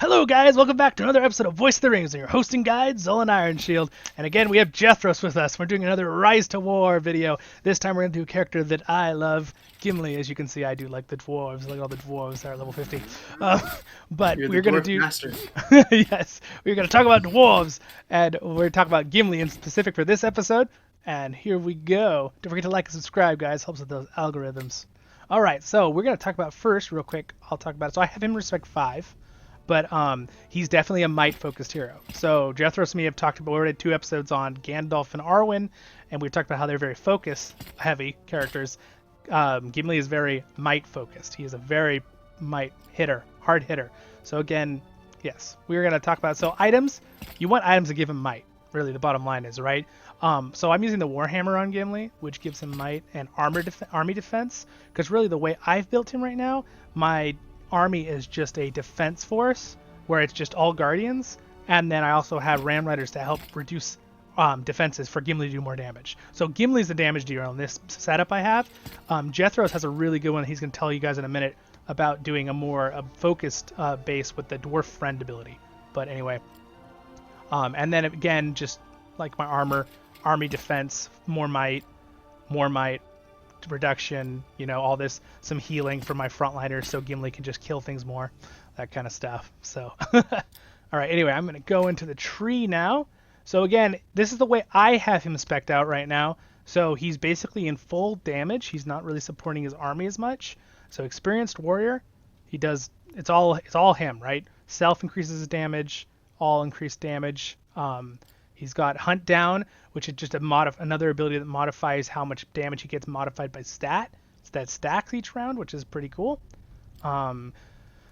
Hello, guys. Welcome back to another episode of Voice of the Rings. I'm your hosting guide, Zolan Ironshield. And again, we have Jethros with us. We're doing another Rise to War video. This time, we're going to do a character that I love, Gimli. As you can see, I do like the dwarves. Look at all the dwarves there at level 50. Uh, but You're the we're going to dwarf do. master. Yes, we're going to talk about dwarves. And we're going to talk about Gimli in specific for this episode. And here we go. Don't forget to like and subscribe, guys. Helps with those algorithms. All right, so we're going to talk about first, real quick. I'll talk about it. So I have him respect 5. But he's definitely a might-focused hero. So Jethros and me have talked about, we already had 2 episodes on Gandalf and Arwen, and we've talked about how they're very focus-heavy characters. Gimli is very might-focused. He is a very might hitter, hard hitter. So again, yes, we're going to talk about, so items, you want items to give him might. Really, the bottom line is, right? So I'm using the Warhammer on Gimli, which gives him might and army defense, because really the way I've built him right now, my army is just a defense force where it's just all guardians, and then I also have ram riders to help reduce defenses for Gimli to do more damage. So Gimli's the damage dealer on this setup I have. Jethros has a really good one. He's going to tell you guys in a minute about doing a more focused base with the dwarf friend ability. But anyway, and then again, just like my army defense, more might, reduction, all this, some healing for my frontliners so Gimli can just kill things more, that kind of stuff. So, all right, anyway, I'm going to go into the tree now. So again, this is the way I have him spec'd out right now. So he's basically in full damage. He's not really supporting his army as much. So experienced warrior, he does, it's all him, right? Self increases his damage, all increased damage. He's got Hunt Down, which is just another ability that modifies how much damage he gets modified by stat. So that stacks each round, which is pretty cool.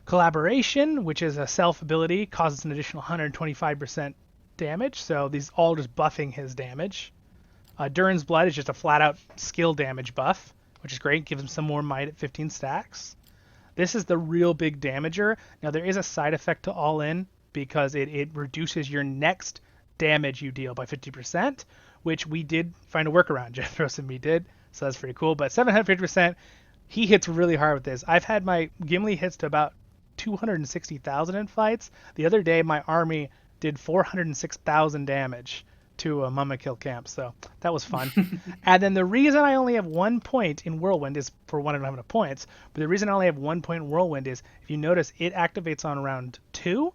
Collaboration, which is a self ability, causes an additional 125% damage. So these all just buffing his damage. Durin's Blood is just a flat out skill damage buff, which is great. Gives him some more might at 15 stacks. This is the real big damager. Now there is a side effect to All In because it reduces your next damage you deal by 50%, which we did find a workaround. Jethros and me did, so that's pretty cool. But 750%, he hits really hard with this. I've had my Gimli hits to about 260,000 in fights. The other day, my army did 406,000 damage to a Mumakil camp, so that was fun. And then the reason I only have 1 point in Whirlwind is, for one, I don't have enough points, but the reason I only have 1 point in Whirlwind is, if you notice, it activates on round 2,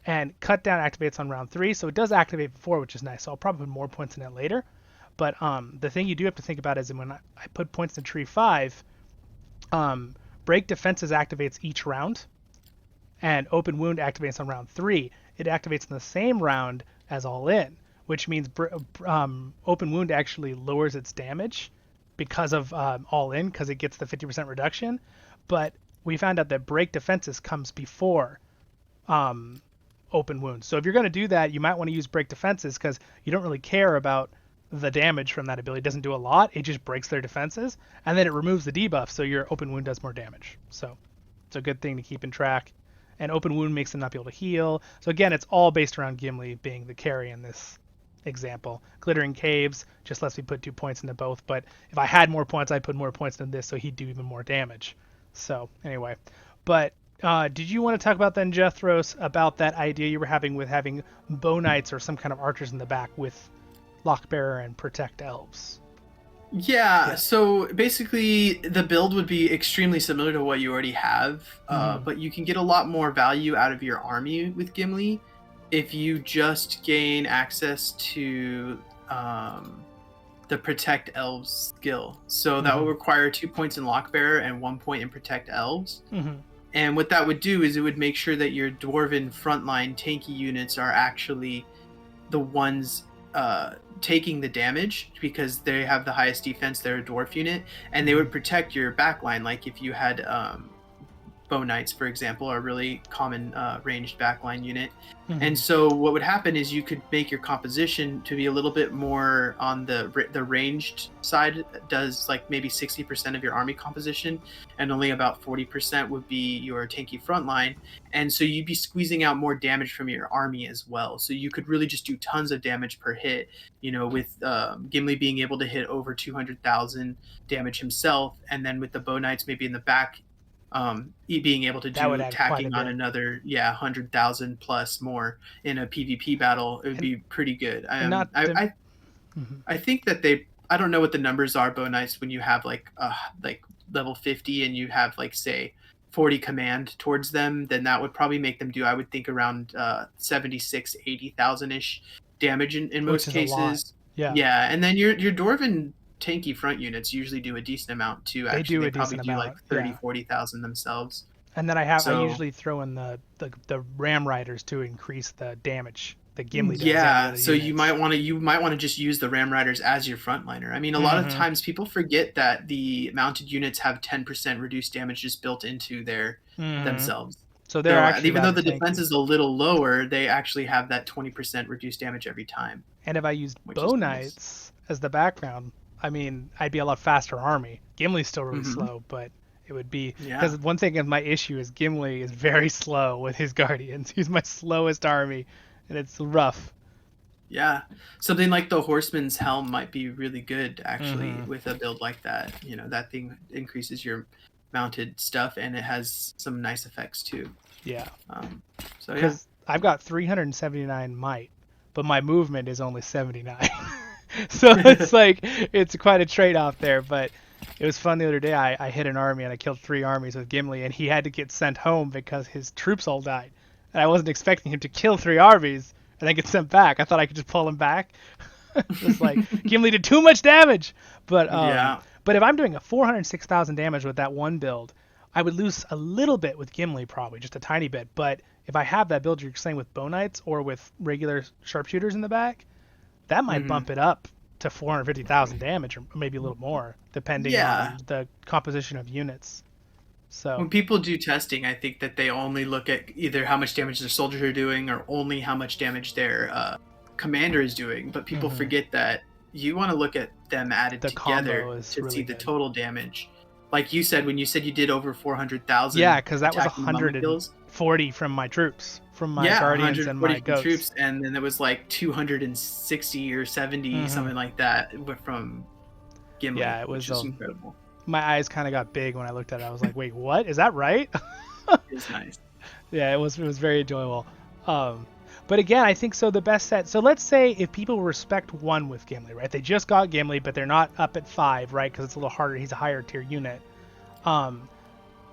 and Cut Down activates on round 3, so it does activate before, which is nice. So I'll probably put more points in it later. But the thing you do have to think about is when I put points in tree 5, Break Defenses activates each round, and Open Wound activates on round 3. It activates in the same round as All In, which means Open Wound actually lowers its damage because of All In, because it gets the 50% reduction. But we found out that Break Defenses comes before Open Wounds. So if you're going to do that, you might want to use Break Defenses because you don't really care about the damage from that ability. It doesn't do a lot. It just breaks their defenses, and then it removes the debuff, so your Open Wound does more damage. So it's a good thing to keep in track. And Open Wound makes them not be able to heal. So again, it's all based around Gimli being the carry in this example. Glittering Caves just lets me put 2 points into both, but if I had more points, I'd put more points into this, so he'd do even more damage. So anyway, but did you want to talk about then, Jethros, about that idea you were having with having bow knights or some kind of archers in the back with Lockbearer and Protect Elves? Yeah, Yeah. so basically the build would be extremely similar to what you already have, Mm-hmm. but you can get a lot more value out of your army with Gimli if you just gain access to the Protect Elves skill. So that will Mm-hmm. require 2 points in Lockbearer and 1 point in Protect Elves. Mm-hmm. And what that would do is it would make sure that your Dwarven frontline tanky units are actually the ones taking the damage because they have the highest defense. They're a dwarf unit, and they Mm-hmm. would protect your backline. Like if you had bow knights, for example, are a really common ranged backline unit. Mm-hmm. And so what would happen is you could make your composition to be a little bit more on the ranged side. Does like maybe 60% of your army composition, and only about 40% would be your tanky frontline. And so you'd be squeezing out more damage from your army as well. So you could really just do tons of damage per hit. With Gimli being able to hit over 200,000 damage himself, and then with the bow knights maybe in the back being able to That would do add quite a tacking on bit. another 100,000 plus more in a PvP battle, it would And be pretty good. and not I, the. I Mhm. I think that I don't know what the numbers are, Bo Knights, when you have like level 50 and you have like say 40 command towards them, then that would probably make them do, I would think, around 76 80,000 ish damage in Which most is a lot. cases. Yeah, Yeah, and then your dwarven tanky front units usually do a decent amount too. they Actually, do they a probably decent do like amount. 30 Yeah. 40,000 themselves. And then I So usually throw in the Ram Riders to increase the damage that Gimli does and the yeah, other so units. you might want to just use the Ram Riders as your frontliner. I mean, a lot of Mm-hmm. times people forget that the mounted units have 10% reduced damage just built into their Mm-hmm. themselves. So they're So actually even though rather the defense tanky. is a little lower, they actually have that 20% reduced damage every time, And if I used which is Bow nice. Knights as the background, I mean, I'd be a lot faster army. Gimli's still really Hmm. slow, but it would be Yeah. because one thing of my issue is Gimli is very slow with his guardians. He's my slowest army, and it's rough. Yeah. Something like the Horseman's Helm might be really good actually Mm-hmm. with a build like that. That thing increases your mounted stuff and it has some nice effects too. Yeah, Um, so yeah. because I've got 379 might, but my movement is only 79. So it's like it's quite a trade-off there. But it was fun the other day. I hit an army and I killed 3 armies with Gimli, and he had to get sent home because his troops all died. And I wasn't expecting him to kill 3 armies and then get sent back. I thought I could just pull him back. It was like Gimli did too much damage. But Yeah. but if I'm doing a 406,000 damage with that one build, I would lose a little bit with Gimli probably, just a tiny bit. But if I have that build you're saying with Bow Knights or with regular sharpshooters in the back, that might Hmm. bump it up to 450,000 damage or maybe a little more, depending Yeah. on the composition of units. So, When people do testing, I think that they only look at either how much damage their soldiers are doing or only how much damage their commander is doing. But people mhm, forget that you want to look at them added the together combo is to see really the good. total damage. Like you said, when you said you did over Yeah, 400,000 because that was attacking mummy kills, 140 from my troops, from my yeah, guardians and my 140 from goats. troops, and then it was like 260 or 70, Hmm. something like that, from Yeah, Gimli, it which was. is incredible. My eyes kind of got big when I looked at it. I was like, wait, what? Is that right? It's nice. Yeah, it was very enjoyable. Um, but again, I think so. The best set. So let's say if people respect one with Gimli, right? They just got Gimli, but they're not up at 5, right? Because it's a little harder. He's a higher tier unit. Um,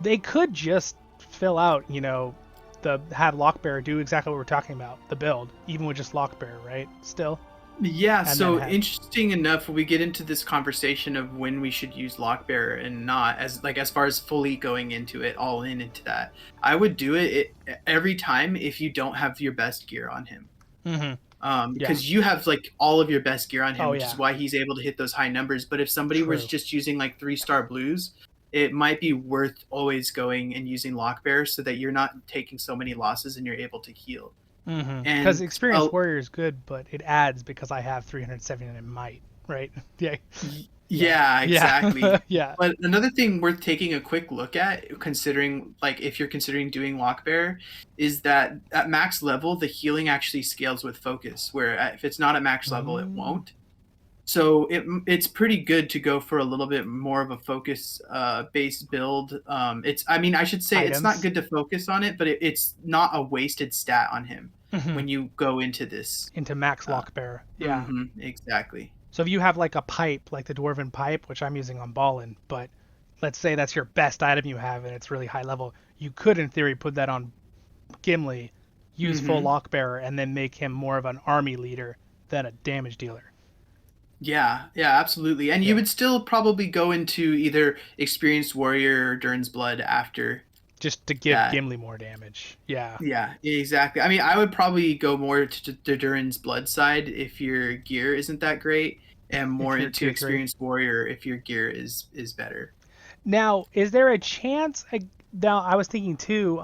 they could just fill out, the have Lockbearer do exactly what we're talking about, the build, even with just Lockbearer, right? Still, Yeah, and then so have. interesting enough, when we get into this conversation of when we should use Lockbearer and not, as far as fully going into it, all in into that, I would do every time if you don't have your best gear on him. Hmm. Yeah. Because you have like all of your best gear on him, Oh which is yeah. why he's able to hit those high numbers. But if somebody was True. just using like 3-star blues, it might be worth always going and using Lockbearer so that you're not taking so many losses and you're able to heal. Because And experienced warrior is good, but it adds because I have 379 might, right? Yeah. Yeah. Yeah, exactly. Yeah. Yeah. But another thing worth taking a quick look at, considering like if you're considering doing Lockbear, is that at max level the healing actually scales with focus, where if it's not at max level it Mm, won't. So it's pretty good to go for a little bit more of a focus based build. It's I mean I should say it's not items. good to focus on it, but it's not a wasted stat on him Hmm. when you go into this. Into max Uh, Lockbearer. Yeah. exactly. So if you have like a pipe, like the Dwarven pipe, which I'm using on Ballin, but let's say that's your best item you have and it's really high level, you could in theory put that on Gimli, use full Hmm. Lockbearer, and then make him more of an army leader than a damage dealer. Yeah, yeah, absolutely. And you Yeah. would still probably go into either experienced warrior or Durin's blood after Just to give that. Gimli more damage. Yeah. Yeah, exactly. I mean, I would probably go more to the Durin's blood side if your gear isn't that great, and more If you're into tier 3. experienced warrior if your gear is better. Now, is there a chance? Now, I was thinking too.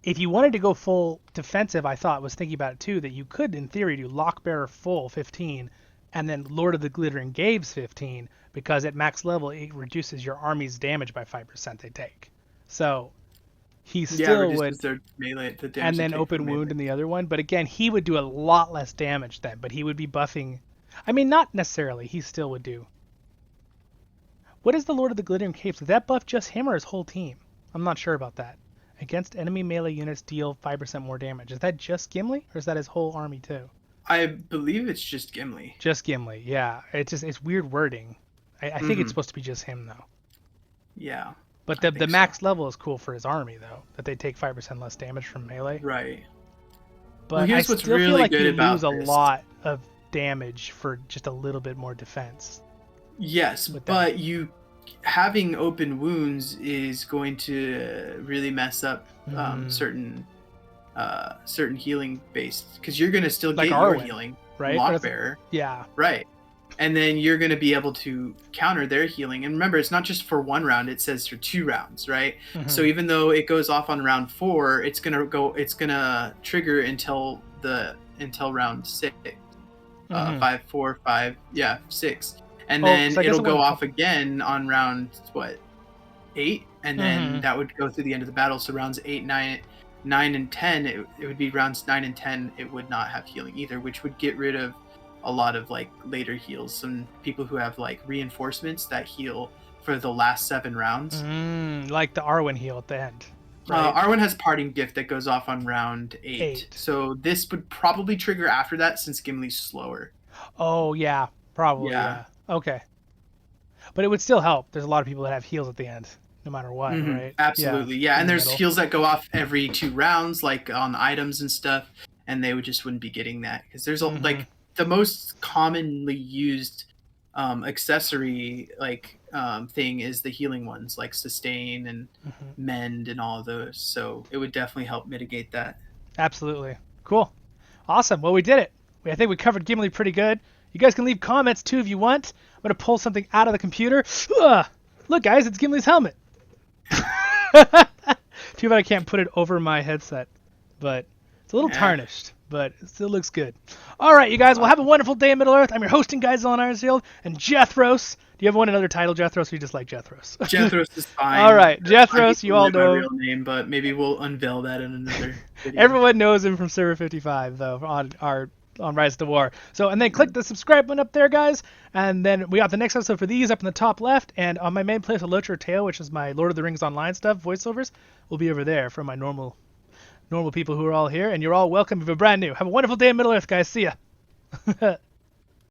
If you wanted to go full defensive, I thought was thinking about it too. That you could, in theory, do Lockbearer full 15, and then Lord of the Glittering Gaves 15, because at max level it reduces your army's damage by 5% they take. So he Yeah, it still reduces would, their melee, the and damage they then take open from wound melee. in the other one. But again, he would do a lot less damage then. But he would be buffing. I mean, not necessarily. He still would do. What is the Lord of the Glittering Capes? Did that buff just him or his whole team? I'm not sure about that. Against enemy melee units, deal 5% more damage. Is that just Gimli, or is that his whole army too? I believe it's just Gimli. Just Gimli, yeah. It's weird wording. I think it's supposed to be just him though. Yeah. But the max level is cool for his army though, that they take 5% less damage from melee. Right. But well, here's I what's still really feel like good you about lose a this. lot of damage for just a little bit more defense. Yes, but you having open wounds is going to really mess up certain healing based, because you're going to still Like get Arwen, your healing, right? Lockbearer. Yeah. Right. And then you're going to be able to counter their healing. And remember, it's not just for 1 round, it says for 2 rounds, right? So even though it goes off on round 4, it's going to trigger until round 6. 5, 4, 5, 6. And then it'll go off again on round 8, and then that would go through the end of the battle. So rounds 8, 9, and 10, it would be rounds 9 and 10. It would not have healing either, which would get rid of a lot of like later heals. Some people who have like reinforcements that heal for the last 7 rounds, like the Arwen heal at the end. Right? Arwen has Parting Gift that goes off on round 8. So this would probably trigger after that, since Gimli's slower. Oh yeah, probably. Yeah. Okay. But it would still help. There's a lot of people that have heals at the end, no matter what, right? Absolutely, yeah. And there's heals that go off every 2 rounds, like on items and stuff, and they just wouldn't be getting that, because there's like the most commonly used accessory thing is the healing ones, like Sustain and Mend and all of those. So it would definitely help mitigate that. Absolutely. Cool. Awesome. Well, we did it. I think we covered Gimli pretty good. You guys can leave comments too if you want. I'm going to pull something out of the computer. Look, guys, it's Gimli's helmet. Too bad I can't put it over my headset. But it's a little tarnished, but it still looks good. All right, you guys, well, have a wonderful day in Middle-earth. I'm your hosting guys on Ironfield, and Jethros. Do you ever want another title, Jethros, or you just like Jethros? Jethros is fine. All right, Jethros, you all know. My real name, but maybe we'll unveil that in another video. Everyone knows him from Server 55, though, on RiseToWar. So, and then click the subscribe button up there, guys. And then we got the next episode for these up in the top left. And on my main place, A Locher Tale, which is my Lord of the Rings Online stuff, voiceovers, will be over there for my normal people who are all here. And you're all welcome if you're brand new. Have a wonderful day in Middle-earth, guys. See ya.